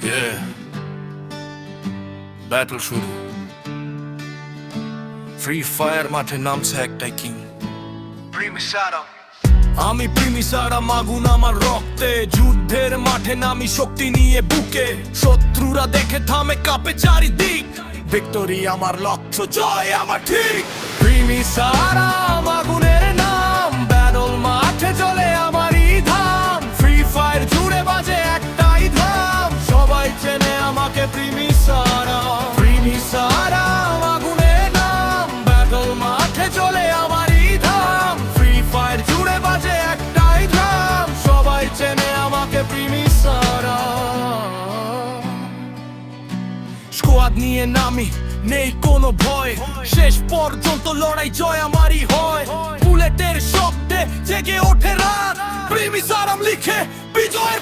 Yeah. Battle শুরু। Free fire মাঠে নামছে একটাই কিং, আমি প্রিমিসারাম, আগুন আমার রক্তে। যুদ্ধের মাঠে নামি শক্তি নিয়ে বুকে, শত্রুরা দেখে থামে কাঁপে চারিদিক। ভিক্টোরি আমার লক্ষ্য, জয় আমার ঠিক। প্রিমিসারাম আগুনের নাম, ব্যাটল মাঠে চলে আমারই ধাম। ফ্রি ফায়ার জুড়ে বাজে একটাই ধাম, সবাই চেনে আমাকে প্রিমিসারাম। প্রিমিসারাম আগুনের নাম, ব্যাটল মাঠে চলে আমারই ধাম। ফ্রি ফায়ার জুড়ে বাজে একটাই ধাম, সবাই চেনে আমাকে প্রিমিসারাম। স্কোয়াড নিয়ে নামি, নেই কোনো ভয়, শেষ পর্যন্ত লড়াই জয় আমারই হয়। বুলেটের শব্দে জেগে ওঠে রাত, প্রিমিসারাম লিখে বিজয়ের